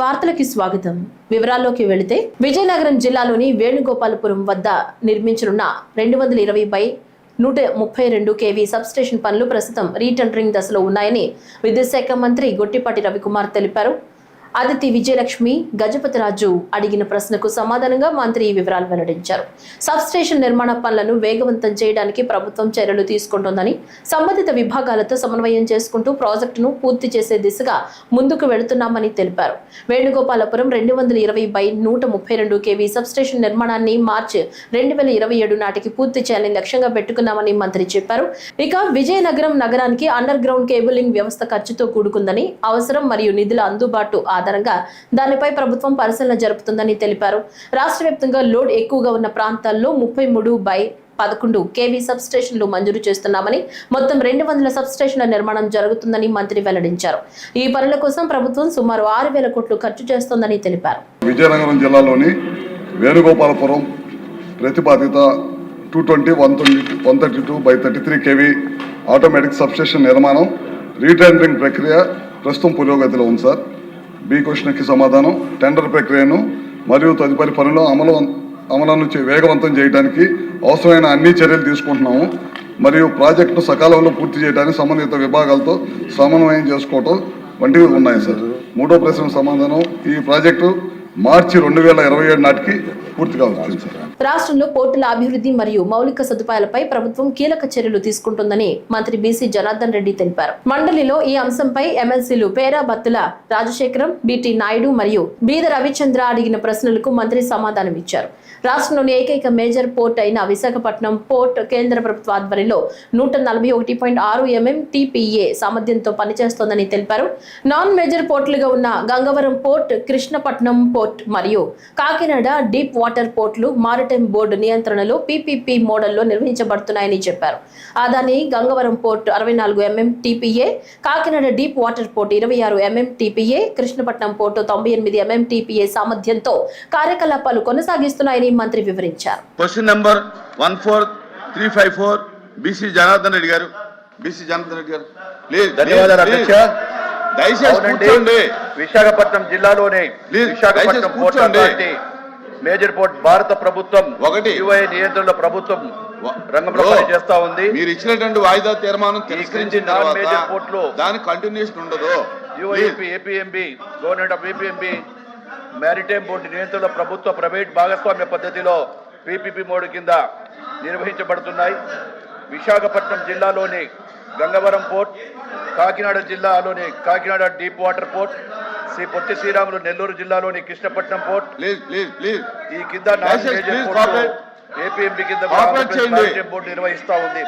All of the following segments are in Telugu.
వార్తలకి స్వాగతం. వివరాల్లోకి వెళితే విజయనగరం జిల్లాలోని వేణుగోపాలపురం వద్ద నిర్మించనున్న 220/132 kV సబ్స్టేషన్ పనులు ప్రస్తుతం రీటెండరింగ్ దశలో ఉన్నాయని విద్యుత్ శాఖ మంత్రి గొట్టిపాటి రవికుమార్ తెలిపారు. అదితి విజయలక్ష్మి గజపతిరాజు అడిగిన ప్రశ్నకు సమాధానంగా మంత్రి ఈ వివరాలు వెల్లడించారు. సబ్స్టేషన్ నిర్మాణ పనులను వేగవంతం చేయడానికి ప్రభుత్వం చర్యలు తీసుకుంటోందని, సంబంధిత విభాగాలతో సమన్వయం చేసుకుంటూ ప్రాజెక్టును పూర్తి చేసే దిశగా ముందుకు వెళుతున్నామని తెలిపారు. వేణుగోపాలపురం 220/132 kV సబ్స్టేషన్ నిర్మాణాన్ని మార్చి 2027 నాటికి పూర్తి చేయాలని లక్ష్యంగా పెట్టుకున్నామని మంత్రి చెప్పారు. ఇక విజయనగరం నగరానికి అండర్ గ్రౌండ్ కేబులింగ్ వ్యవస్థ ఖర్చుతో కూడుకుందని, అవసరం మరియు నిధుల అందుబాటు ఆధారంగా దానిపై ప్రభుత్వం పరిశీలన జరుపుతుందని తెలిపారు. రాష్ట్ర వ్యాప్తంగా లోడ్ ఎక్కువగా ఉన్న ప్రాంతాల్లో 33/11 kV సబ్స్టేషన్లు మంజూరు చేస్తున్నామని, మొత్తం 200 సబ్స్టేషన్ల నిర్మాణం జరుగుతుందని మంత్రి వెల్లడించారు. ఈ పనుల కోసం ప్రభుత్వం సుమారు 6,000 కోట్లు ఖర్చు చేస్తోందని తెలిపారు. విజయనగరం జిల్లాలోని వేణుగోపాలపురం ప్రతిపాదిత 220/132 kV ఆటోమేటిక్ సబ్స్టేషన్ నిర్మాణం రీటెండరింగ్ ప్రక్రియ ప్రస్తుతం పురోగతిలో ఉంది సార్. బి క్వశ్చన్కి సమాధానం, టెండర్ ప్రక్రియను మరియు తదుపరి పనుల అమలును వేగవంతం చేయడానికి అవసరమైన అన్ని చర్యలు తీసుకుంటున్నాము మరియు ప్రాజెక్టును సకాలంలో పూర్తి చేయడానికి సంబంధిత విభాగాలతో సమన్వయం చేసుకోవటం వంటివి ఉన్నాయి సార్. మూడో ప్రశ్న సమాధానం, ఈ ప్రాజెక్టు మార్చి 2027 నాటికి పూర్తి కావచ్చు సార్. రాష్ట్రంలో పోర్టుల అభివృద్ధి మరియు మౌలిక సదుపాయాలపై ప్రభుత్వం కీలక చర్యలు తీసుకుంటుందని మంత్రి బీసీ జనార్దన్ రెడ్డి తెలిపారు. మండలిలో ఈ అంశంపై ఎమ్మెల్సీలు పేరా బత్తుల రాజశేఖరం, బిటి నాయుడు మరియు బీద రవిచంద్ర అడిగిన ప్రశ్నలకు మంత్రి సమాధానం ఇచ్చారు. రాష్ట్రంలోని ఏకైక మేజర్ పోర్ట్ అయిన విశాఖపట్నం పోర్ట్ కేంద్ర ప్రభుత్వ ఆధ్వర్యంలో 141.6 MMTPA సామర్థ్యంతో పనిచేస్తోందని తెలిపారు. నాన్ మేజర్ పోర్టులుగా ఉన్న గంగవరం పోర్ట్, కృష్ణపట్నం పోర్ట్ మరియు కాకినాడ డీప్ వాటర్ పోర్టులు మారిటైమ్ బోర్డు నియంత్రణలో PPP మోడల్లో నిర్వహించబడుతున్నాయని చెప్పారు. Adani Gangavaram port 64 MMTPA, Kakinada deep water port 26 MMTPA, Krishnapatnam port 98 MMTPA సామర్థ్యంతో కార్యకలాపాలు కొనసాగిస్తున్నాయని మంత్రి వివరించారు. Question number 14354 BC Janardhan Reddy గారు. ప్లీజ్. ధన్యవాదాలు అధ్యక్ష. విశాఖపట్నం జిల్లాలోని Visakhapatnam port authority major port భారత ప్రభుత్వం UIA నియంత్రణలో ప్రభుత్వం రంగంలో పనిచేస్తా ఉంది. మీరు ఇచ్చినటువంటి వాయిదా తీర్మానం తిరస్కరించిన తర్వాత మేజర్ పోర్టులో దాని కంటిన్యూషన్ ఉండదు. UIP APMB government of APMB maritime board నియంత్రణలో ప్రభుత్వ ప్రైవేట్ భాగస్వామ్య పద్ధతిలో PPP మోడ్ కింద నిర్వహించబడుతున్నాయి. విశాఖపట్నం జిల్లాలోని గంగవరం పోర్ట్, కాకినాడ జిల్లాలోని Kakinada deep water port, Sri Potti Sriramulu Nellore జిల్లాలోని కృష్ణపట్నం పోర్ట్, ఈ కింద APMB కింద బోర్డు నిర్వహిస్తూ ఉంది.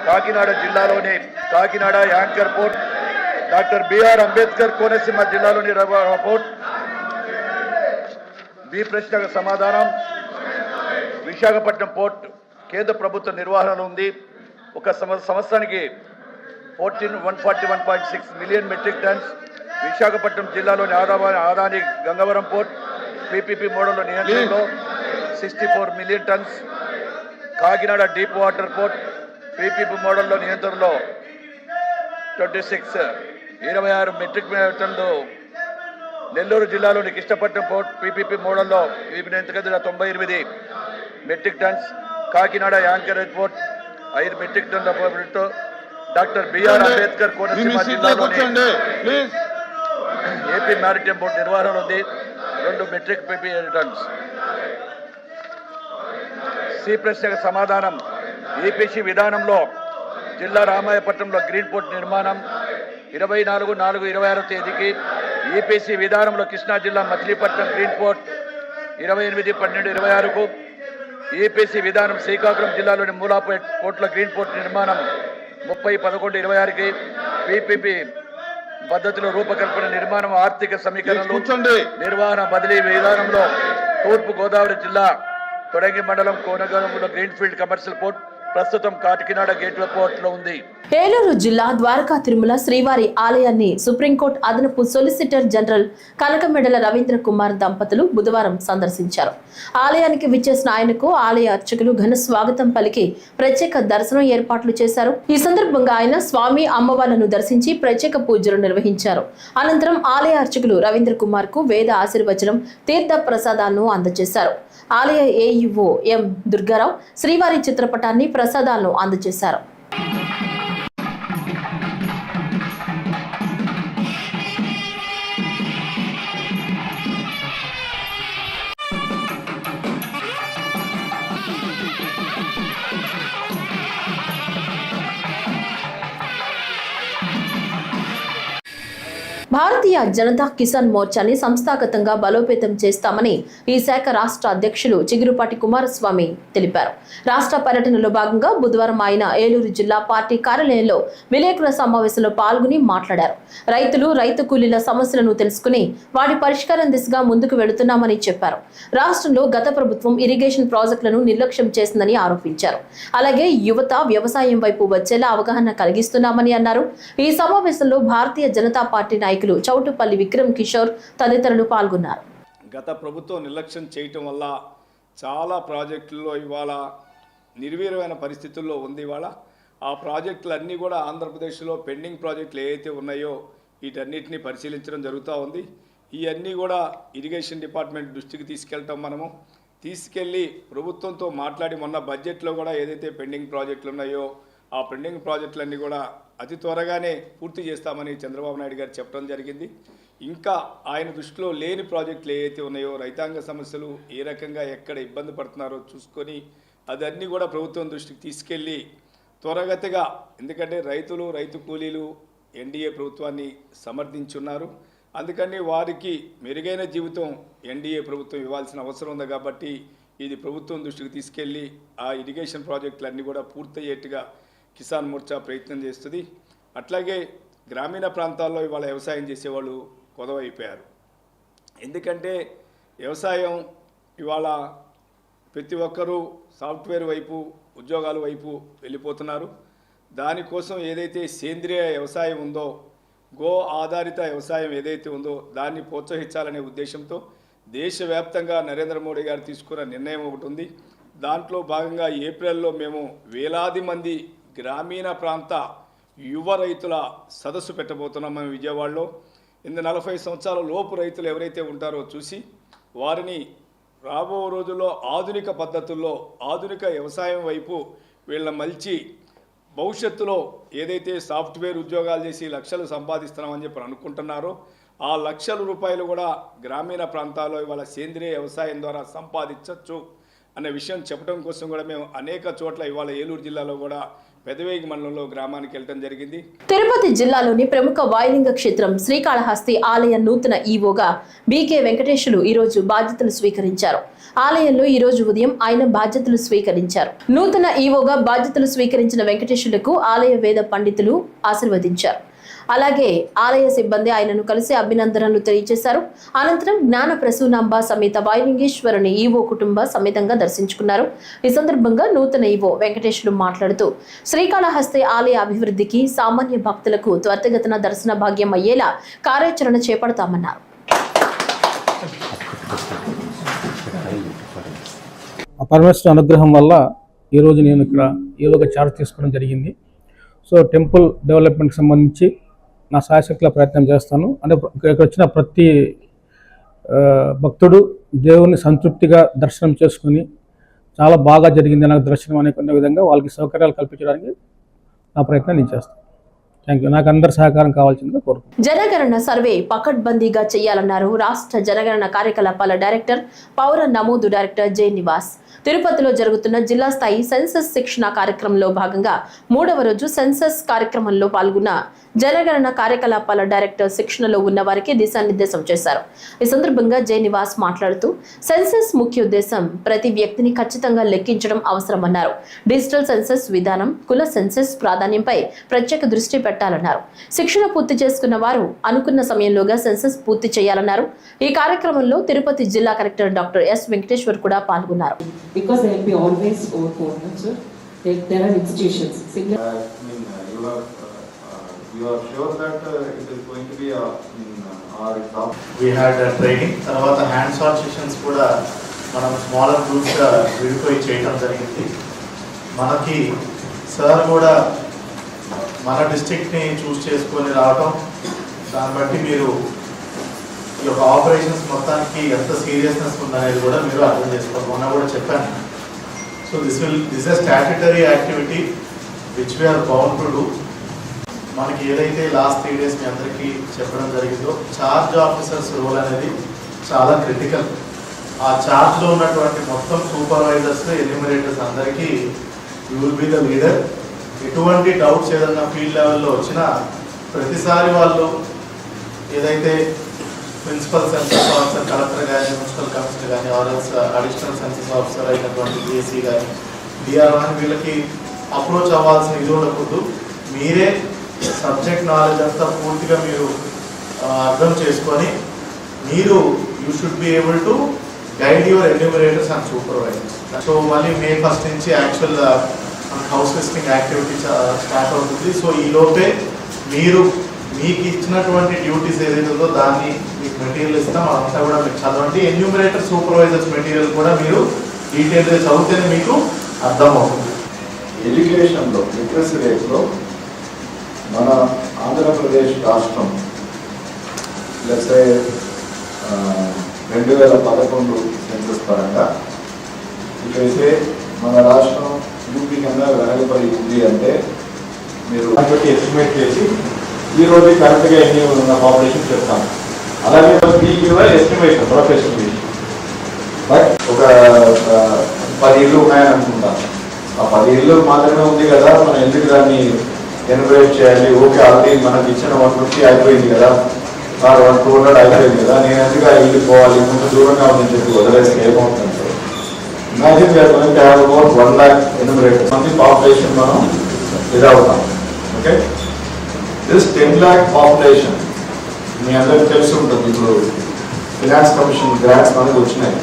కాకినాడ జిల్లాలోని Kakinada anchor port, doctor BR Ambedkar Konaseema జిల్లాలోని పోర్ట్. బి ప్రశ్నకు సమాధానం, విశాఖపట్నం పోర్ట్ కేంద్ర ప్రభుత్వ నిర్వహణలో ఉంది. ఒక సంవత్సరానికి 141.6 మిలియన్ మెట్రిక్ టన్స్. విశాఖపట్నం జిల్లాలోని ఆదాని గంగవరం పోర్ట్ PPP మోడల్లో నియంత్రణలో 64 million tons. Kakinada deep water port PPP మోడల్లో నియంత్రణలో 26 మెట్రిక్ టన్లు. నెల్లూరు జిల్లాలోని కృష్ణపట్నం పోర్ట్ PPP మోడల్లో 98 metric tons. Kakinada anchor port 5 metric టన్ల port. Doctor BR Ambedkar Konaseema జిల్లాలోని ఏపీ మ్యారిటైమ్ బోర్డు నిర్వహణ ఉంది 2 మెట్రిక్ టన్స్. సి ప్రశ్నకు సమాధానం, EPC విధానంలో జిల్లా రామాయపట్నంలో గ్రీన్ పోర్ట్ నిర్మాణం 24/4/26 తేదీకి, EPC విధానంలో కృష్ణా జిల్లా మచిలీపట్నం గ్రీన్ పోర్ట్ 28/12/26కు, EPC విధానం శ్రీకాకుళం జిల్లాలోని మూలాపేట్ పోర్టుల గ్రీన్ పోర్ట్ నిర్మాణం 30/11/26కి, PPP పద్ధతిలో రూపకల్పన నిర్మాణం ఆర్థిక సమీకరణలు నిర్వహణ బదిలీ విధానంలో తూర్పు గోదావరి జిల్లా తొడంగి మండలం కోనగూడెంలో గ్రీన్ ఫీల్డ్ కమర్షియల్ పోర్ట్ ప్రస్తుతం కాకినాడ గేట్వే పోర్ట్లో ఉంది. ఏలూరు జిల్లా ద్వారకా తిరుమల శ్రీవారి ఆలయాన్ని సుప్రీంకోర్టు అదనపు సొలిసిటర్ జనరల్ కనకమెడల రవీంద్ర కుమార్ దంపతులు బుధవారం సందర్శించారు. ఆలయానికి విచ్చేసిన ఆయనకు ఆలయ అర్చకులు ఘన స్వాగతం పలికి ప్రత్యేక దర్శనం ఏర్పాట్లు చేశారు. ఈ సందర్భంగా ఆయన స్వామి అమ్మవార్లను దర్శించి ప్రత్యేక పూజలు నిర్వహించారు. అనంతరం ఆలయ అర్చకులు రవీంద్ర కుమార్ కు వేద ఆశీర్వచనం, తీర్థ ప్రసాదాలను అందజేశారు. ఆలయ ఏఈఓ ఎం దుర్గారావు శ్రీవారి చిత్రపటాన్ని ప్రసాదాలను అందజేశారు. భారతీయ జనతా కిసాన్ మోర్చాని సంస్థాగతంగా బలోపేతం చేస్తామని ఈ శాఖ రాష్ట్ర అధ్యక్షులు చిగురుపాటి కుమారస్వామి తెలిపారు. రాష్ట్ర పర్యటనలో భాగంగా బుధవారం ఆయన ఏలూరు జిల్లా పార్టీ కార్యాలయంలో విలేకరుల సమావేశంలో పాల్గొని మాట్లాడారు. రైతులు, రైతు కూలీల సమస్యలను తెలుసుకుని వాటి పరిష్కారం దిశగా ముందుకు వెళుతున్నామని చెప్పారు. రాష్ట్రంలో గత ప్రభుత్వం ఇరిగేషన్ ప్రాజెక్టులను నిర్లక్ష్యం చేసిందని ఆరోపించారు. అలాగే యువత వ్యవసాయం వైపు వచ్చేలా అవగాహన కలిగిస్తున్నామని అన్నారు. ఈ సమావేశంలో భారతీయ జనతా పార్టీ నాయకులు చౌటుపల్లి విక్రమ్ కిషోర్ తదితరులు పాల్గొన్నారు. గత ప్రభుత్వం నిర్లక్ష్యం చేయటం వల్ల చాలా ప్రాజెక్టుల్లో ఇవాళ నిర్వీర్యమైన పరిస్థితుల్లో ఉంది. ఇవాళ ఆ ప్రాజెక్టులన్నీ కూడా ఆంధ్రప్రదేశ్లో పెండింగ్ ప్రాజెక్టులు ఏవైతే ఉన్నాయో వీటన్నిటిని పరిశీలించడం జరుగుతూ ఉంది. ఇవన్నీ కూడా ఇరిగేషన్ డిపార్ట్మెంట్ దృష్టికి తీసుకెళ్ళి ప్రభుత్వంతో మాట్లాడి మొన్న బడ్జెట్లో కూడా ఏదైతే పెండింగ్ ప్రాజెక్టులు ఉన్నాయో ఆ పెండింగ్ ప్రాజెక్టులన్నీ కూడా అతి త్వరగానే పూర్తి చేస్తామని చంద్రబాబు నాయుడు గారు చెప్పడం జరిగింది. ఇంకా ఆయన దృష్టిలో లేని ప్రాజెక్టులు ఏవైతే ఉన్నాయో రైతాంగ సమస్యలు ఏ రకంగా ఎక్కడ ఇబ్బంది పడుతున్నారో చూసుకొని అదన్నీ కూడా ప్రభుత్వం దృష్టికి తీసుకెళ్ళి త్వరగతిగా, ఎందుకంటే రైతులు, రైతు కూలీలు ఎన్డీఏ ప్రభుత్వాన్ని సమర్థించున్నారు. అందుకని వారికి మెరుగైన జీవితం ఎన్డీఏ ప్రభుత్వం ఇవ్వాల్సిన అవసరం ఉంది. కాబట్టి ఇది ప్రభుత్వం దృష్టికి తీసుకెళ్ళి ఆ ఇరిగేషన్ ప్రాజెక్టులన్నీ కూడా పూర్తయ్యేట్టుగా కిసాన్ మోర్చా ప్రయత్నం చేస్తుంది. అట్లాగే గ్రామీణ ప్రాంతాల్లో ఇవాళ వ్యవసాయం చేసేవాళ్ళు కొదవైపోయారు. ఎందుకంటే వ్యవసాయం ఇవాళ ప్రతి ఒక్కరూ సాఫ్ట్వేర్ వైపు, ఉద్యోగాల వైపు వెళ్ళిపోతున్నారు. దానికోసం ఏదైతే సేంద్రియ వ్యవసాయం ఉందో, గో ఆధారిత వ్యవసాయం ఏదైతే ఉందో దాన్ని ప్రోత్సహించాలనే ఉద్దేశంతో దేశవ్యాప్తంగా నరేంద్ర మోడీ గారు తీసుకున్న నిర్ణయం ఒకటి ఉంది. దాంట్లో భాగంగా ఏప్రిల్లో మేము వేలాది మంది గ్రామీణ ప్రాంత యువ రైతుల సదస్సు పెట్టబోతున్నాం మేము విజయవాడలో. 40 సంవత్సరాల లోపు రైతులు ఎవరైతే ఉంటారో చూసి వారిని రాబో రోజుల్లో ఆధునిక పద్ధతుల్లో ఆధునిక వ్యవసాయం వైపు వీళ్ళ మలిచి భవిష్యత్తులో ఏదైతే సాఫ్ట్వేర్ ఉద్యోగాలు చేసి లక్షలు సంపాదిస్తున్నామని చెప్పి అనుకుంటున్నారో ఆ లక్షల రూపాయలు కూడా గ్రామీణ ప్రాంతాల్లో ఇవాళ సేంద్రియ వ్యవసాయం ద్వారా సంపాదించవచ్చు అనే విషయం చెప్పడం కోసం కూడా మేము అనేక చోట్ల ఇవాళ ఏలూరు జిల్లాలో కూడా పెదవేగి మండలంలో గ్రామానికి వెళ్ళడం జరిగింది. తిరుపతి జిల్లాలోని ప్రముఖ వాయులింగ క్షేత్రం శ్రీకాళహస్తి ఆలయ నూతన ఈవోగా బీకే వెంకటేశ్వరులు ఈరోజు బాధ్యతలు స్వీకరించారు. ఆలయంలో ఈ రోజు ఉదయం ఆయన బాధ్యతలు స్వీకరించారు. నూతన ఈవోగా బాధ్యతలు స్వీకరించిన వెంకటేశ్వరులకు ఆలయ వేద పండితులు ఆశీర్వదించారు. అలాగే ఆలయ సిబ్బంది ఆయనను కలిసి అభినందనలు తెలియజేశారు. అనంతరం జ్ఞాన ప్రసూనాంబ సమేత వాయులింగేశ్వరుని ఈవో కుటుంబ సమేతంగా దర్శించుకున్నారు. ఈ సందర్భంగా నూతన ఈవో వెంకటేశ్వరులు మాట్లాడుతూ శ్రీకాళహస్తి ఆలయ అభివృద్ధికి, సామాన్య భక్తులకు త్వరితగతిన దర్శన భాగ్యం అయ్యేలా కార్యాచరణ చేపడతామన్నారు. పరమేశ్వర అనుగ్రహం వల్ల ఈరోజు నేను ఇక్కడ ఈవోగా చార్జ్ తీసుకోవడం జరిగింది. సో టెంపుల్ డెవలప్మెంట్కి సంబంధించి నా శాయశక్తుల ప్రయత్నం చేస్తాను. అంటే ఇక్కడికి వచ్చిన ప్రతి భక్తుడు దేవుని సంతృప్తిగా దర్శనం చేసుకుని చాలా బాగా జరిగింది నాకు దర్శనం అనుకునే విధంగా వాళ్ళకి సౌకర్యాలు కల్పించడానికి నా ప్రయత్నం నేను చేస్తాను. Thank you. నాకు అందరి సహకారం కావాల్సిందిగా కోరుకుంటున్నాను. జనగణన సర్వే పకడ్బందీగా చేయాలన్నారు రాష్ట్ర జనగణన కార్యకలాపాల డైరెక్టర్, పౌర నమోదు డైరెక్టర్ జె నివాస్. తిరుపతిలో జరుగుతున్న జిల్లా స్థాయి సెన్సస్ శిక్షణ కార్యక్రమంలో భాగంగా 3వ రోజు సెన్సస్ కార్యక్రమంలో పాల్గొన్న జనగణన కార్యకలాపాల డైరెక్టర్ శిక్షణలో ఉన్న వారికి దిశానిర్దేశం చేశారు. ఈ సందర్భంగా జె నివాస్ మాట్లాడుతూ సెన్సస్ ముఖ్య ఉద్దేశం ప్రతి వ్యక్తిని ఖచ్చితంగా లెక్కించడం అవసరమన్నారు. డిజిటల్ సెన్సస్ విధానం, కుల సెన్సస్ ప్రాధాన్యంపై ప్రత్యేక దృష్టి పెట్టాలన్నారు. శిక్షణ పూర్తి చేసుకున్న వారు అనుకున్న సమయంలోగా సెన్సస్ పూర్తి చేయాలన్నారు. ఈ కార్యక్రమంలో తిరుపతి జిల్లా కలెక్టర్ డాక్టర్ ఎస్ వెంకటేశ్వర్ కూడా పాల్గొన్నారు. Because there will be always over 4 months, sir. There are institutions. You are sure that it is going to be our exam. We had training, తర్వాత హ్యాండ్స్ ఆన్ సెషన్స్ కూడా మనం స్మాలర్ గ్రూప్స్గా విడిపోయి చేయడం జరిగింది. మనకి సార్ కూడా మన డిస్ట్రిక్ట్ని చూస్ చేసుకొని రావటం, దాన్ని బట్టి మీరు ఈ యొక్క ఆపరేషన్స్ మొత్తానికి ఎంత సీరియస్నెస్ ఉందనేది కూడా మీరు అర్థం చేసుకోవాలి. మొన్న కూడా చెప్పాను. So this a statutory activity which we're bound to do. మనకి ఏదైతే లాస్ట్ 3 days మీ అందరికీ చెప్పడం జరిగిందో, చార్జ్ ఆఫీసర్స్ రోల్ అనేది చాలా క్రిటికల్. ఆ చార్జ్లో ఉన్నటువంటి మొత్తం సూపర్వైజర్స్, ఎన్యూమరేటర్స్ అందరికీ you will be the leader. ఎటువంటి డౌట్స్ ఏదైనా ఫీల్డ్ లెవెల్లో వచ్చినా ప్రతిసారి వాళ్ళు ఏదైతే ప్రిన్సిపల్ సెన్సస్ ఆఫీసర్, కలెక్టర్ కానీ, మున్సిపల్ కమిషనర్ కానీ, ఆర్ఎల్స్ అడిషనల్ సెన్సస్ ఆఫీసర్ అయినటువంటి డిఎస్సీ కానీ, డిఆర్ కానీ వీళ్ళకి అప్రోచ్ అవ్వాల్సిన ఇది ఉండకూడదు. మీరే సబ్జెక్ట్ నాలెడ్జ్ అంతా పూర్తిగా మీరు అర్థం చేసుకొని మీరు you should be able to guide your enumerators and supervisors. So మళ్ళీ May 1st నుంచి actual house listing activity start అవుతుంది. సో ఈ లోపే మీరు మీకు ఇచ్చినటువంటి డ్యూటీస్ ఏదైతే ఉందో దాన్ని మీకు మెటీరియల్ ఇస్తాం, అదంతా కూడా మీకు చదవండి. ఎన్యూమరేటర్ సూపర్వైజర్స్ మెటీరియల్ కూడా మీరు డీటెయిల్గా చదివితేనే మీకు అర్థమవుతుంది. ఎడ్యుకేషన్లో లిటరసీ రేట్లో మన ఆంధ్రప్రదేశ్ రాష్ట్రం లెట్స్ 2011 సెన్సస్ పరంగా ఇక్కడైతే మన రాష్ట్రం యూపీ కన్నా వెనకబడి ఉంది అంటే మీరు దాన్ని ఎస్టిమేట్ చేసి ఈరోజు కరెక్ట్గా ఎన్ని ఉన్న పాపులేషన్ చెప్తాను. అలాగే ఎస్టిమేషన్ ప్రొఫెషనల్ బట్ ఒక 10 ఇళ్ళు ఉన్నాయని అనుకుంటాను. ఆ 10 ఇళ్ళు మాత్రమే ఉంది కదా, మనం ఎందుకు దాన్ని ఎన్వరేట్ చేయాలి? ఓకే, ఆల్రెడీ మనకి ఇచ్చిన 150 అయిపోయింది కదా, 200 అయిపోయింది కదా, నేను ఎందుకు ఆ ఇల్లు పోవాలి, కొంచెం దూరంగా ఉందని చెప్పి వదిలేసి ఏమవుతుందంటే ఇమాజిన్ గారు మనం 1 lakh ఎన్యూమరేటర్స్ మంది పాపులేషన్ మనం ఇదవుతాం. ఓకే, దిస్ 10 lakh పాపులేషన్ మీ అందరికీ తెలిసి ఉంటుంది. ఇప్పుడు ఫినాన్స్ కమిషన్ గ్రాంట్స్ మనకు వచ్చినాయి.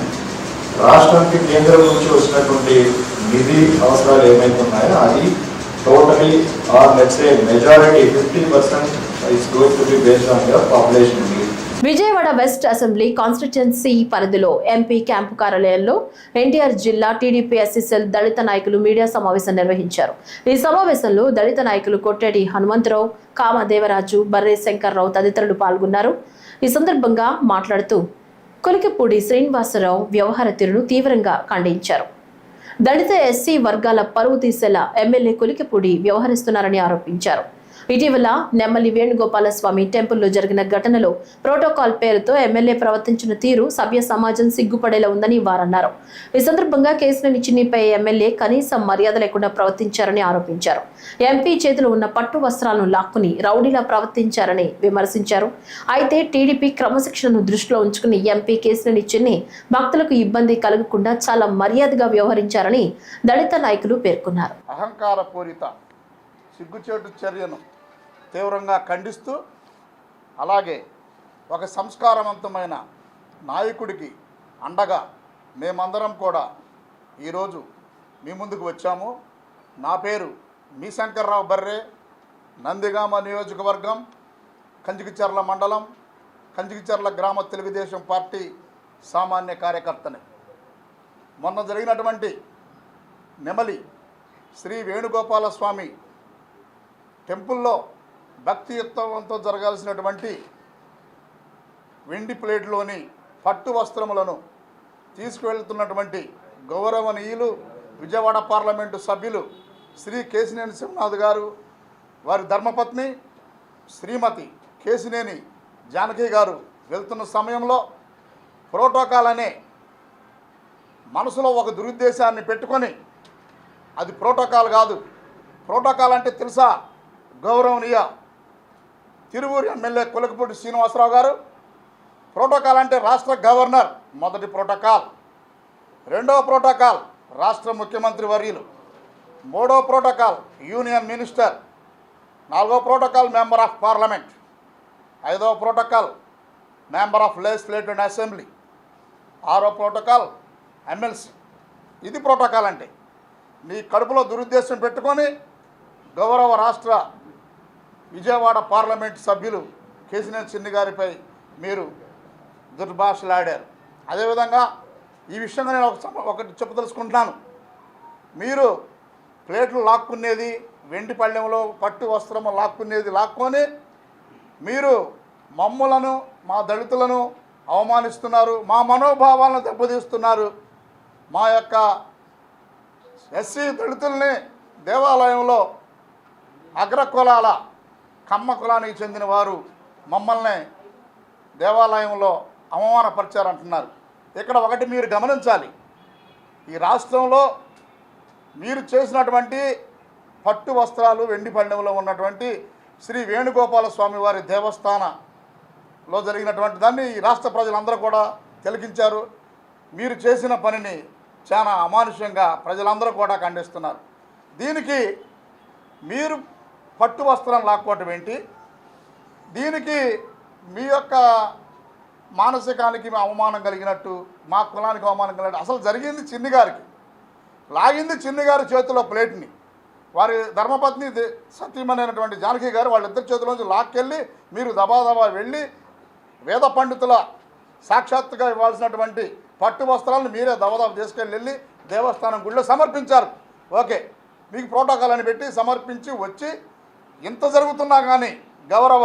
రాష్ట్రానికి కేంద్రం నుంచి వచ్చినటువంటి నిధి అవసరాలు ఏమైతున్నాయో అది totally or let's say majority 50% is going to be based on your population need. Vijayawada west assembly constituency పరిధిలో ఎంపీ క్యాంపు కార్యాలయంలో ఎన్టీఆర్ జిల్లా టీడీపీ ఎస్సీసెల్ దళిత నాయకులు మీడియా సమావేశం నిర్వహించారు. ఈ సమావేశంలో దళిత నాయకులు కొట్టేటి హనుమంతరావు, కామదేవరాజు, బర్రే శంకర్రావు తదితరులు పాల్గొన్నారు. ఈ సందర్భంగా మాట్లాడుతూ కొలికిపూడి శ్రీనివాసరావు వ్యవహార తీరును తీవ్రంగా ఖండించారు. దళిత ఎస్సీ వర్గాల పరువు తీసేలా ఎమ్మెల్యే కొలికిపూడి వ్యవహరిస్తున్నారని ఆరోపించారు. ఇటీవల నెమ్మలి వేణుగోపాలస్వామి టెంపుల్లో జరిగిన ఘటనలో ప్రోటోకాల్ పేరుతో ఎమ్మెల్యే ప్రవర్తించిన తీరు సభ్య సమాజం సిగ్గుపడేలా ఉందని వారన్నారు. ఈ సందర్భంగా కేసులని చిన్నిపై ఎమ్మెల్యే కనీసం మర్యాద లేకుండా ప్రవర్తించారని ఆరోపించారు. ఎంపీ చేతిలో ఉన్న పట్టు వస్త్రాలను లాక్కుని రౌడీలా ప్రవర్తించారని విమర్శించారు. అయితే టీడీపీ క్రమశిక్షణను దృష్టిలో ఉంచుకుని ఎంపీ కేసులని చిన్ని భక్తులకు ఇబ్బంది కలగకుండా చాలా మర్యాదగా వ్యవహరించారని దళిత నాయకులు పేర్కొన్నారు. అహంకారపూరిత సిగ్గుచేటు చర్యను తీవ్రంగా ఖండిస్తూ, అలాగే ఒక సంస్కారవంతమైన నాయకుడికి అండగా మేమందరం కూడా ఈరోజు మీ ముందుకు వచ్చాము. నా పేరు మీ శంకర్రావు బర్రే, నందిగామ నియోజకవర్గం, కంచికిచర్ల మండలం, కంచికిచర్ల గ్రామ తెలుగుదేశం పార్టీ సామాన్య కార్యకర్తని. మొన్న జరిగినటువంటి నెమలి శ్రీ వేణుగోపాలస్వామి టెంపుల్లో భక్తియుక్తంతో జరగాల్సినటువంటి వెండి ప్లేట్లోని పట్టు వస్త్రములను తీసుకువెళ్తున్నటువంటి గౌరవనీయులు విజయవాడ పార్లమెంటు సభ్యులు శ్రీ కేశినేని సింహనాథ్ గారు, వారి ధర్మపత్ని శ్రీమతి కేశినేని జానకి గారు వెళ్తున్న సమయంలో ప్రోటోకాల్ అనే మనసులో ఒక దురుద్దేశాన్ని పెట్టుకొని, అది ప్రోటోకాల్ కాదు. ప్రోటోకాల్ అంటే తెలుసా? గౌరవనీయ తిరువూరు ఎమ్మెల్యే కొలికిపూడి శ్రీనివాసరావు గారు, ప్రోటోకాల్ అంటే రాష్ట్ర గవర్నర్ మొదటి ప్రోటోకాల్, రెండవ ప్రోటోకాల్ రాష్ట్ర ముఖ్యమంత్రి వర్యులు, మూడవ ప్రోటోకాల్ యూనియన్ మినిస్టర్, నాలుగవ ప్రోటోకాల్ మెంబర్ ఆఫ్ పార్లమెంట్, ఐదవ protocol member of legislative assembly, ఆరో ప్రోటోకాల్ ఎమ్మెల్సీ. ఇది ప్రోటోకాల్ అంటే. నీ కడుపులో దురుద్దేశం పెట్టుకొని గౌరవ రాష్ట్ర విజయవాడ పార్లమెంట్ సభ్యులు కేసినేని చిన్ని గారిపై మీరు దుర్భాషలాడారు. అదేవిధంగా ఈ విషయంగా నేను ఒకటి చెప్పదలుచుకుంటున్నాను. మీరు ప్లేట్లు లాక్కునేది, వెండి పళ్ళెంలో పట్టు వస్త్రము లాక్కొని మీరు మమ్ములను, మా దళితులను అవమానిస్తున్నారు, మా మనోభావాలను దెబ్బతీస్తున్నారు. మా యొక్క ఎస్సీ దళితుల్ని దేవాలయంలో అగ్రకులాల కమ్మ కులానికి చెందిన వారు మమ్మల్ని దేవాలయంలో అవమానపరిచారంటున్నారు. ఇక్కడ ఒకటి మీరు గమనించాలి. ఈ రాష్ట్రంలో మీరు చేసినటువంటి పట్టు వస్త్రాలు వెండి పళ్ళెంలో ఉన్నటువంటి శ్రీ వేణుగోపాల స్వామి వారి దేవస్థానంలో జరిగినటువంటి దాన్ని ఈ రాష్ట్ర ప్రజలందరూ కూడా తిలకించారు. మీరు చేసిన పనిని చాలా అమానుష్యంగా ప్రజలందరూ కూడా ఖండిస్తున్నారు. దీనికి మీరు పట్టు వస్త్రం లాక్కోవటం ఏంటి? దీనికి మీ యొక్క మానసికానికి అవమానం కలిగినట్టు, మా కులానికి అవమానం కలిగినట్టు. అసలు జరిగింది చిన్ని గారికి, లాగింది చిన్ని గారి చేతిలో ప్లేట్ని. వారి ధర్మపత్ని సతీమణైనటువంటి జానకి గారు వాళ్ళిద్దరి చేతిలోంచి లాక్కెళ్ళి మీరు దబాదబా వెళ్ళి వేద పండితుల సాక్షాత్తుగా ఇవ్వాల్సినటువంటి పట్టు వస్త్రాలను మీరే దబాదబా తీసుకెళ్ళి దేవస్థానం గుళ్ళో సమర్పించారు. ఓకే, మీకు ప్రోటోకాల్ అని పెట్టి సమర్పించి వచ్చి ఇంత జరుగుతున్నా కానీ గౌరవ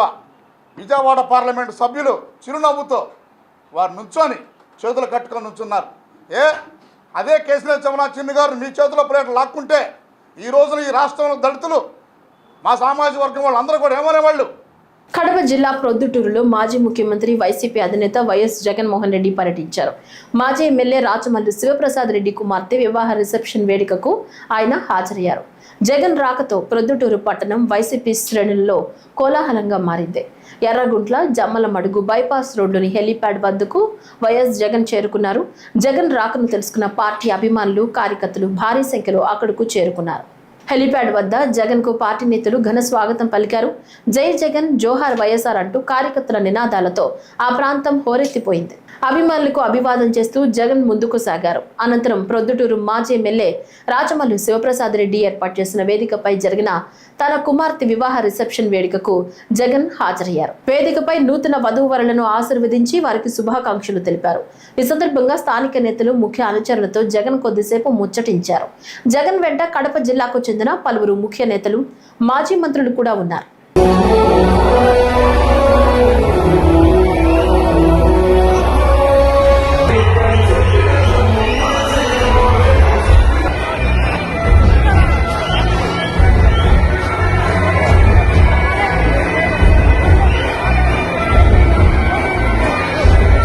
విజయవాడ పార్లమెంటు సభ్యులు చిరునవ్వుతో వారు నుంచొని చేతులు కట్టుకొని నుంచున్నారు. అదే కేసినేని చిన్ని గారు మీ చేతిలో ప్లేట్లు లాక్కుంటే ఈ రోజున ఈ రాష్ట్రంలో దళితులు, మా సామాజిక వర్గం వాళ్ళందరూ కూడా ఏమనేవాళ్ళు? కడప జిల్లా ప్రొద్దుటూరులో మాజీ ముఖ్యమంత్రి వైసీపీ అధినేత వైఎస్ జగన్మోహన్ రెడ్డి పర్యటించారు. మాజీ ఎమ్మెల్యే రాచమల్లి శివప్రసాద్ రెడ్డి కుమార్తె వివాహ రిసెప్షన్ వేడుకకు ఆయన హాజరయ్యారు. జగన్ రాకతో ప్రొద్దుటూరు పట్టణం వైసీపీ శ్రేణుల్లో కోలాహలంగా మారింది. ఎర్రగుంట్ల జమ్మలమడుగు బైపాస్ రోడ్డుని హెలీప్యాడ్ వద్దకు వైఎస్ జగన్ చేరుకున్నారు. జగన్ రాకను తెలుసుకున్న పార్టీ అభిమానులు, కార్యకర్తలు భారీ సంఖ్యలో అక్కడకు చేరుకున్నారు. హెలీప్యాడ్ వద్ద జగన్ కు పార్టీ నేతలు ఘన స్వాగతం పలికారు. జై జగన్, జోహార్ వైఎస్ఆర్ అంటూ కార్యకర్తల నినాదాలతో ఆ ప్రాంతం హోరెత్తిపోయింది. అభిమానులకు అభివాదం చేస్తూ జగన్ ముందుకు సాగారు. అనంతరం ప్రొద్దుటూరు మాజీ ఎమ్మెల్యే రాచమల్లి శివప్రసాద్ రెడ్డి ఏర్పాటు చేసిన వేదికపై జరిగిన తన కుమార్తె వివాహ రిసెప్షన్ వేడుకకు జగన్ హాజరయ్యారు. వేదికపై నూతన వధూవరులను ఆశీర్వదించి వారికి శుభాకాంక్షలు తెలిపారు. ఈ సందర్భంగా స్థానిక నేతలు, ముఖ్య అనుచరులతో జగన్ కొద్దిసేపు ముచ్చటించారు. జగన్ వెంట కడప జిల్లాకు చెందిన పలువురు ముఖ్య నేతలు, మాజీ మంత్రులు కూడా ఉన్నారు.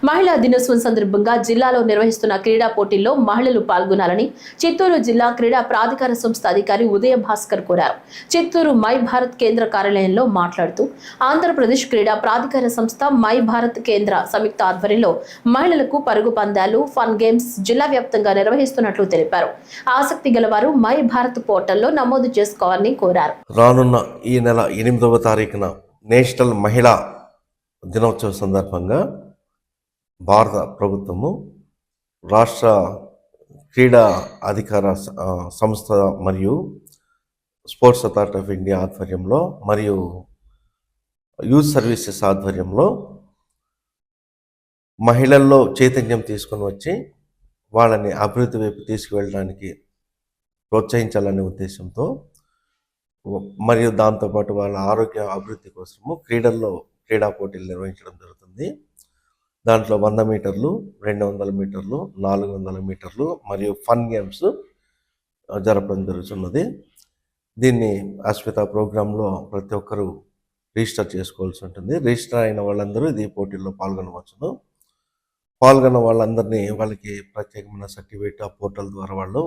మహిళా దినోత్సవం సందర్భంగా జిల్లాలో నిర్వహిస్తున్న క్రీడా పోటీల్లో మహిళలు పాల్గొనాలని చిత్తూరు జిల్లా క్రీడా ప్రాధికార సంస్థ అధికారి ఉదయ భాస్కర్ కోరారు. చిత్తూరు మై భారత్ కేంద్ర కార్యాలయంలో మాట్లాడుతూ ఆంధ్రప్రదేశ్ క్రీడా ప్రాధికార సంస్థ మై భారత్ కేంద్ర సంయుక్త ఆధ్వర్యంలో మహిళలకు పరుగు పందాలు, ఫన్ గేమ్స్ జిల్లా వ్యాప్తంగా నిర్వహిస్తున్నట్లు తెలిపారు. ఆసక్తి గలవారు మై భారత్ పోర్టల్లో నమోదు చేసుకోవాలని కోరారు. రానున్న ఈ నెల 8వ తారీఖున నేషనల్ మహిళా దినోత్సవం సందర్భంగా భారత ప్రభుత్వము రాష్ట్ర క్రీడా అధికార సంస్థ మరియు స్పోర్ట్స్ అథారిటీ ఆఫ్ ఇండియా ఆధ్వర్యంలో మరియు యూత్ సర్వీసెస్ ఆధ్వర్యంలో మహిళల్లో చైతన్యం తీసుకొని వచ్చి వాళ్ళని అభివృద్ధి వైపు తీసుకువెళ్ళడానికి ప్రోత్సహించాలనే ఉద్దేశంతో మరియు దాంతోపాటు వాళ్ళ ఆరోగ్య అభివృద్ధి కోసము క్రీడా పోటీలు నిర్వహించడం జరుగుతుంది. దాంట్లో 100 మీటర్లు, 200 మీటర్లు, 400 మీటర్లు మరియు ఫన్ గేమ్స్ జరపడం జరుగుతున్నది. దీన్ని అస్మిత ప్రోగ్రాంలో ప్రతి ఒక్కరూ రిజిస్టర్ చేసుకోవాల్సి ఉంటుంది. రిజిస్టర్ అయిన వాళ్ళందరూ ఇది పోటీల్లో పాల్గొనవచ్చును. పాల్గొన్న వాళ్ళందరినీ వాళ్ళకి ప్రత్యేకమైన సర్టిఫికేట్ ఆ పోర్టల్ ద్వారా వాళ్ళు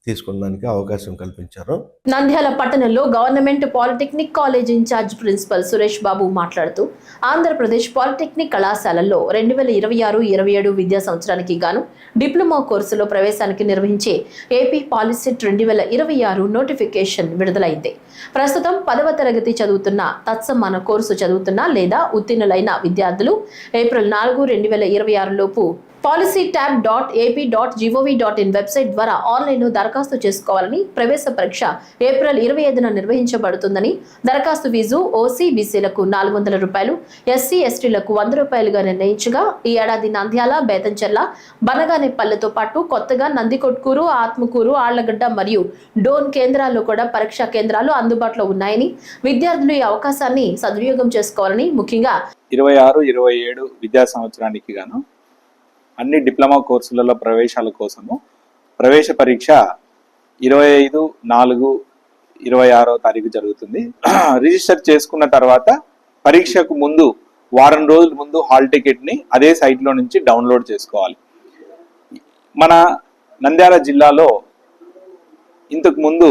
తీసుకునేందుకు అవకాశం కల్పించారు. నంద్యాల పట్టణంలో government polytechnic college incharge principal Suresh Babu మాట్లాడుతూ ఆంధ్రప్రదేశ్ పాలిటెక్నిక్ కళాశాలల్లో 2026-27 విద్యా సంవత్సరానికి గాను డిప్లొమా కోర్సులో ప్రవేశానికి నిర్వహించే ఏపీ పాలిసెట్ 2026 నోటిఫికేషన్ విడుదలైంది. ప్రస్తుతం 10వ తరగతి చదువుతున్న, తత్సమాన కోర్సు చదువుతున్న లేదా ఉత్తీర్ణులైన విద్యార్థులు ఏప్రిల్ 4, 2026 లోపు policytab.ap.gov.in వెబ్సైట్ ద్వారా ఆన్లైన్లో దరఖాస్తు చేసుకోవాలని, ప్రవేశ పరీక్ష ఏప్రిల్ 25న నిర్వహించబడుతుందని, దరఖాస్తు ఫీజు ఓసీ బీసీలకు ₹400, ఎస్సీ ఎస్టీలకు ₹100గా నిర్ణయించగా, ఈ ఏడాది నంద్యాల, బేతంచెర్ల, బనగానేపల్లెతో పాటు కొత్తగా నందికొట్కూరు, ఆత్మకూరు, ఆళ్లగడ్డ మరియు డోన్ కేంద్రాల్లో కూడా పరీక్షా కేంద్రాలు అందుబాటులో ఉన్నాయని, విద్యార్థులు ఈ అవకాశాన్ని సద్వినియోగం చేసుకోవాలని, ముఖ్యంగా 26-27 విద్యా సంవత్సరానికి గాను అన్ని డిప్లొమా కోర్సులలో ప్రవేశాల కోసము ప్రవేశ పరీక్ష 25/4/26 జరుగుతుంది. రిజిస్టర్ చేసుకున్న తర్వాత పరీక్షకు ముందు వారం రోజుల ముందు హాల్ టికెట్ని అదే సైట్లో నుంచి డౌన్లోడ్ చేసుకోవాలి. మన నంద్యాల జిల్లాలో ఇంతకు ముందు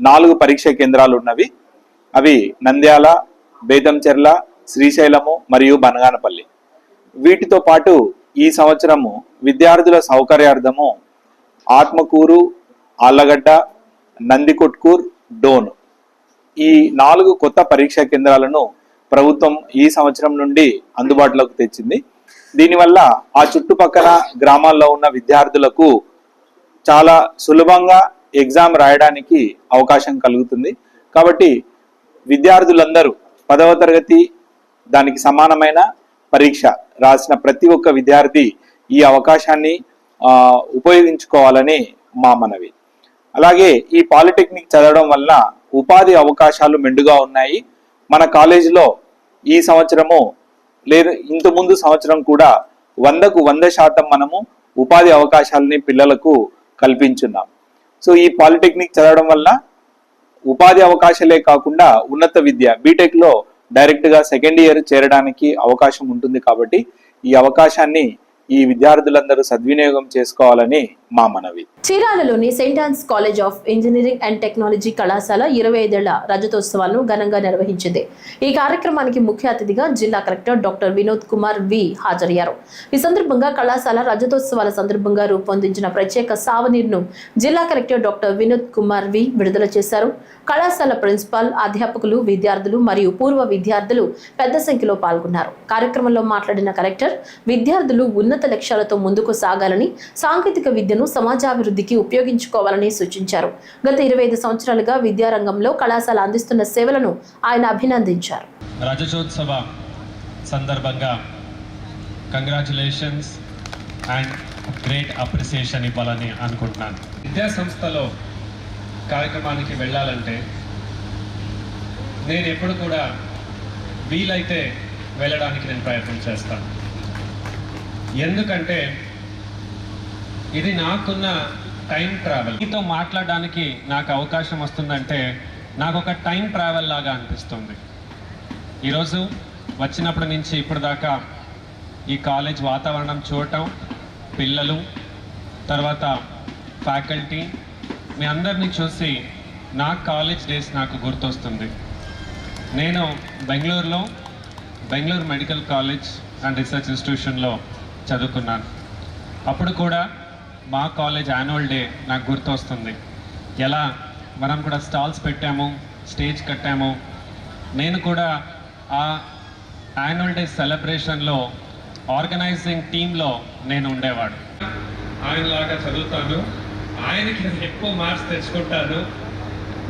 4 పరీక్షా కేంద్రాలు ఉన్నవి. అవి నంద్యాల, బేతంచెర్ల, శ్రీశైలము మరియు బనగానపల్లి. వీటితో పాటు ఈ సంవత్సరము విద్యార్థుల సౌకర్యార్థము ఆత్మకూరు, ఆళ్లగడ్డ, నందికొట్కూర్, డోన్ ఈ 4 కొత్త పరీక్షా కేంద్రాలను ప్రభుత్వం ఈ సంవత్సరం నుండి అందుబాటులోకి తెచ్చింది. దీనివల్ల ఆ చుట్టుపక్కల గ్రామాల్లో ఉన్న విద్యార్థులకు చాలా సులభంగా ఎగ్జామ్ రాయడానికి అవకాశం కలుగుతుంది. కాబట్టి విద్యార్థులందరూ 10వ తరగతి దానికి సమానమైన పరీక్ష రాసిన ప్రతి ఒక్క విద్యార్థి ఈ అవకాశాన్ని ఉపయోగించుకోవాలని మా మనవి. అలాగే ఈ పాలిటెక్నిక్ చదవడం వల్ల ఉపాధి అవకాశాలు మెండుగా ఉన్నాయి. మన కాలేజీలో ఈ సంవత్సరము లేదా ఇంతకుముందు సంవత్సరం కూడా 100కు 100% మనము ఉపాధి అవకాశాలని పిల్లలకు కల్పించున్నాం. సో ఈ పాలిటెక్నిక్ చదవడం వల్ల ఉపాధి అవకాశాలే కాకుండా ఉన్నత విద్య బీటెక్లో డైరెక్ట్గా సెకండ్ ఇయర్ చేరడానికి అవకాశం ఉంటుంది. కాబట్టి ఈ అవకాశాన్ని ఈ విద్యార్థులందరూ సద్వినియోగం చేసుకోవాలని మా మనవి. చీరాలలోని Saint Ann's college of engineering and technology కళాశాల 25ఏళ్ల రజతోత్సవాలను ఘనంగా నిర్వహించింది. ఈ కార్యక్రమానికి ముఖ్య అతిథిగా జిల్లా కలెక్టర్ డాక్టర్ వినోద్ కుమార్ వి హాజరయ్యారు. ఈ సందర్భంగా కళాశాల రజతోత్సవాల సందర్భంగా రూపొందించిన ప్రత్యేక సావనీర్ను జిల్లా కలెక్టర్ డాక్టర్ వినోద్ కుమార్ వి విడుదల చేశారు. కళాశాల ప్రిన్సిపాల్, అధ్యాపకులు, విద్యార్థులు మరియు పూర్వ విద్యార్థులు పెద్ద సంఖ్యలో పాల్గొన్నారు. కార్యక్రమంలో మాట్లాడిన కలెక్టర్ విద్యార్థులు ఉన్నత లక్ష్యాలతో ముందుకు సాగాలని, సాంకేతిక విద్యను సమాజాభివృద్ధికి ఉపయోగించుకోవాలని సూచించారు. గత 25 సంవత్సరాలుగా విద్యారంగంలో కళాశాల అందిస్తున్న సేవలను ఆయన అభినందించారు. రజతోత్సవ సందర్భంగా కంగ్రాచులేషన్స్ అండ్ గ్రేట్ అప్రిసియేషన్ ఇవ్వాలని అనుకుంటున్నాను. విద్యా సంస్థలో కార్యక్రమానికి వెళ్ళాలంటే నేను ఎప్పుడు కూడా వీలైతే వెళ్ళడానికి నేను ప్రయత్నం చేస్తాను. ఎందుకంటే ఇది నాకున్న టైం ట్రావెల్. మీతో మాట్లాడడానికి నాకు అవకాశం వస్తుందంటే నాకు ఒక టైం ట్రావెల్ లాగా అనిపిస్తుంది. ఈరోజు వచ్చినప్పటి నుంచి ఇప్పటిదాకా ఈ కాలేజ్ వాతావరణం చూడటం, పిల్లలు, తర్వాత ఫ్యాకల్టీ, మీ అందరినీ చూసి నా కాలేజ్ డేస్ నాకు గుర్తొస్తుంది. నేను Bengaluru medical college and research ఇన్స్టిట్యూషన్లో చదువుకున్నాను. అప్పుడు కూడా మా కాలేజ్ యాన్యువల్ డే నాకు గుర్తొస్తుంది. ఎలా మనం కూడా స్టాల్స్ పెట్టాము, స్టేజ్ కట్టాము. నేను కూడా ఆ యాన్యువల్ డే సెలబ్రేషన్లో ఆర్గనైజింగ్ టీంలో నేను ఉండేవాడు. ఆయనలాగా చదువుతాను, ఆయనకి ఎక్కువ మార్క్స్ తెచ్చుకుంటాను,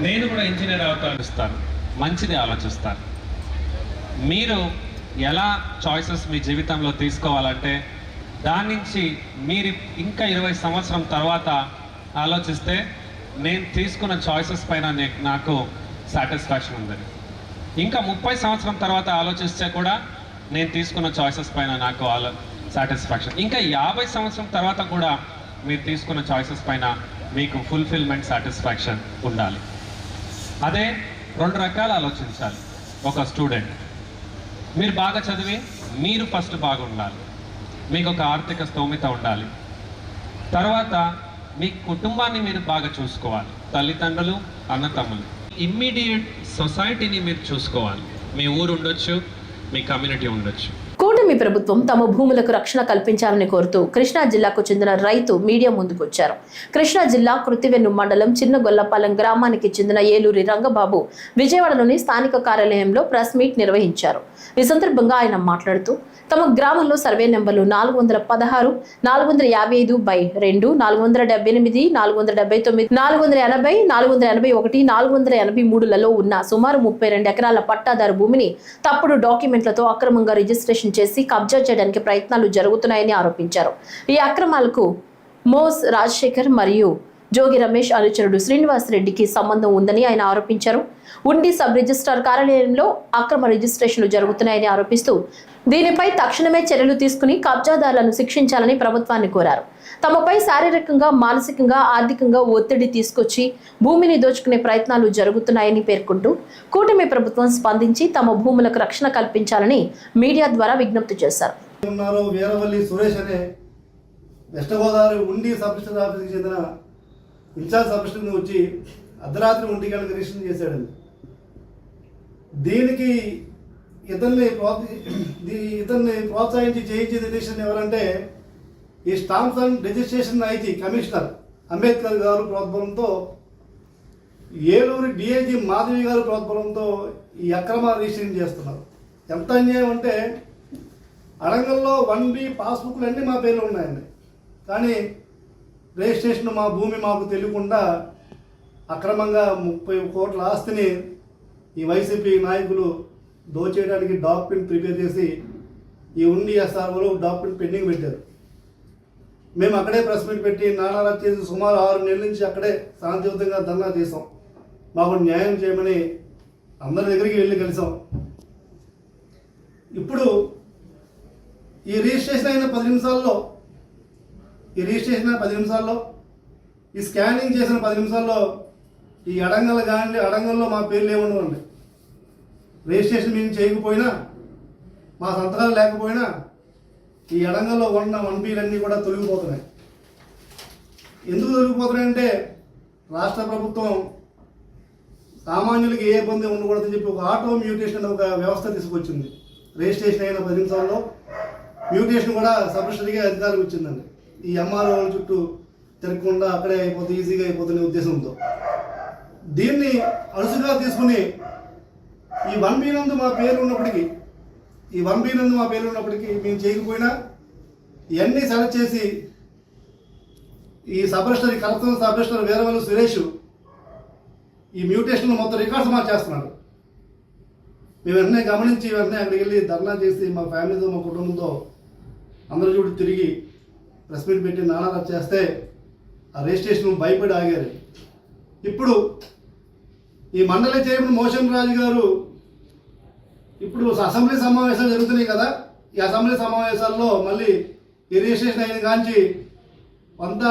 నేను కూడా ఇంజనీర్ అవుతాను, మంచిది ఆలోచిస్తాను. మీరు ఎలా చాయిసెస్ మీ జీవితంలో తీసుకోవాలంటే దాని నుంచి మీరు ఇంకా 20 సంవత్సరం తర్వాత ఆలోచిస్తే నేను తీసుకున్న చాయిసెస్ పైన నాకు సాటిస్ఫాక్షన్ ఉంది. ఇంకా 30 సంవత్సరం తర్వాత ఆలోచిస్తే కూడా నేను తీసుకున్న చాయిసెస్ పైన నాకు సాటిస్ఫాక్షన్. ఇంకా 50 సంవత్సరం తర్వాత కూడా మీరు తీసుకున్న చాయిసెస్ పైన మీకు ఫుల్ఫిల్మెంట్, సాటిస్ఫాక్షన్ ఉండాలి. అదే 2 రకాలు ఆలోచించాలి. ఒక స్టూడెంట్ మీరు బాగా చదివి మీరు ఫస్ట్ బాగుండాలి, మీకు ఒక ఆర్థిక స్తోమత ఉండాలి. తర్వాత మీ కుటుంబాన్ని మీరు బాగా చూసుకోవాలి, తల్లిదండ్రులు, అన్నతమ్ములు. ఇమ్మీడియట్ సొసైటీని మీరు చూసుకోవాలి. మీ ఊరు ఉండొచ్చు, మీ కమ్యూనిటీ ఉండొచ్చు. కూటమి కూటమి ప్రభుత్వం తమ భూములకు రక్షణ కల్పించాలని కోరుతూ కృష్ణా జిల్లాకు చెందిన రైతు మీడియా ముందుకొచ్చారు. కృష్ణా జిల్లా కృతివెన్ను మండలం చిన్నగొల్లపాలెం గ్రామానికి చెందిన ఏలూరి రంగబాబు విజయవాడలోని స్థానిక కార్యాలయంలో ప్రెస్ మీట్ నిర్వహించారు. ఈ సందర్భంగా ఆయన మాట్లాడుతూ తమ గ్రామంలో సర్వే నెంబర్లు 416, 455/2, 478, 479, 480, 481, 483లలో ఉన్న సుమారు 32 ఎకరాల పట్టాదారు భూమిని తప్పుడు డాక్యుమెంట్లతో అక్రమంగా రిజిస్ట్రేషన్ చేసి కబ్జా చేయడానికి ప్రయత్నాలు జరుగుతున్నాయని ఆరోపించారు. ఈ అక్రమాలకు మోస్ రాజశేఖర్ మరియు జోగి రమేష్ అనుచరుడు శ్రీనివాస్ రెడ్డికి సంబంధం ఉందని ఆయన ఆరోపించారు. ఉండి సబ్ రిజిస్ట్రార్ కార్యాలయంలో అక్రమ రిజిస్ట్రేషన్లు జరుగుతున్నాయని ఆరోపిస్తూ దీనిపై తక్షణమే చర్యలు తీసుకుని కబ్జాదారులను శిక్షించాలని ప్రభుత్వాన్ని కోరారు. తమపై శారీరకంగా, మానసికంగా, ఆర్థికంగా ఒత్తిడి తీసుకొచ్చి భూమిని దోచుకునే ప్రయత్నాలు జరుగుతున్నాయని పేర్కొంటూ కూటమి ప్రభుత్వం స్పందించి తమ భూములకు రక్షణ కల్పించాలని మీడియా ద్వారా విజ్ఞప్తి చేశారు. వీరవల్లి సురేష్ అనే వెస్ట్ గోదావరి ఉండి సబ్ రిజిస్టర్ ఆఫీస్కి చెందిన ఇన్ఛార్జ్ సబ్ రిజిస్టర్ వచ్చి అర్ధరాత్రి 1 గంటలకు రిజిస్ట్రేషన్ చేశాడండి. దీనికి ఇతన్ని ప్రోత్సహించి చేయించేది రిజిస్ట్రేషన్ ఎవరంటే ఈ stamps and registration IG commissioner Ambedkar గారు ప్రోద్బలంతో, ఏలూరు డిఐజీ మాధవి గారు ప్రోద్బలంతో ఈ అక్రమ రిజిస్ట్రేషన్ చేస్తున్నారు. ఎంత అన్యాయం అంటే అడంగల్లో 1B పాస్బుక్లు అన్నీ మా పేర్లు ఉన్నాయండి. కానీ రిజిస్ట్రేషన్ మా భూమి మాకు తెలియకుండా అక్రమంగా 30 కోట్ల ఆస్తిని ఈ వైసీపీ నాయకులు దోచేయడానికి డాక్యుమెంట్ ప్రిపేర్ చేసి ఈ ఉండి ఎస్ఆర్ఓలో డాక్యుమెంట్ పెండింగ్ పెట్టారు. మేము అక్కడే ప్రెస్ మీట్ పెట్టి నానాలు చేసి సుమారు 6 నెలల నుంచి అక్కడే శాంతియుతంగా ధర్నా చేసాం. మాకు న్యాయం చేయమని అందరి దగ్గరికి వెళ్ళి కలిసాం. ఇప్పుడు ఈ రిజిస్ట్రేషన్ అయిన 10 నిమిషాల్లో ఈ స్కానింగ్ చేసిన 10 నిమిషాల్లో ఈ అడంగల్లో మా పేర్లు ఏముండవండి. రిజిస్ట్రేషన్ మేము చేయకపోయినా, మా సంతకాలు లేకపోయినా ఈ అడంగల్లో ఉన్న 1Bలన్నీ కూడా తొలగిపోతున్నాయి. ఎందుకు తొలగిపోతున్నాయంటే రాష్ట్ర ప్రభుత్వం సామాన్యులకి ఏ ఇబ్బంది ఉండకూడదని చెప్పి ఒక ఆటో మ్యూటేషన్ అనే ఒక వ్యవస్థ తీసుకొచ్చింది. రిజిస్ట్రేషన్ అయిన 10 నిమిషాల్లో మ్యూటేషన్ కూడా సబ్ రిజిస్టర్గా అధికారం ఇచ్చిందండి. ఈ ఎంఆర్ఓ చుట్టూ తిరగకుండా అక్కడే ఈజీగా అయిపోతున్న ఉద్దేశంతో దీన్ని అరుసుగా తీసుకుని ఈ 1B నందు మా పేరు ఉన్నప్పటికీ మేము చేయకపోయినా ఇవన్నీ సెలెక్ట్ చేసి ఈ corruption sub register Veeravalli Suresh ఈ మ్యూటేషన్ మొత్తం రికార్డ్స్ మార్చేస్తున్నాడు. మేము వెంటనే గమనించి అక్కడికి వెళ్ళి ధర్నా చేసి మా ఫ్యామిలీతో, మా కుటుంబంతో అందరూ చూడు తిరిగి ప్రెస్ మీట్ పెట్టి నానా చేస్తే ఆ రిజిస్ట్రేషన్ భయపడి ఆగారు. ఇప్పుడు ఈ మండలి చైర్మన్ మోషన్ రాజు గారు ఇప్పుడు అసెంబ్లీ సమావేశాలు జరుగుతున్నాయి కదా, ఈ అసెంబ్లీ సమావేశాల్లో మళ్ళీ ఈ రిజిస్ట్రేషన్ అయిన కాంచి 100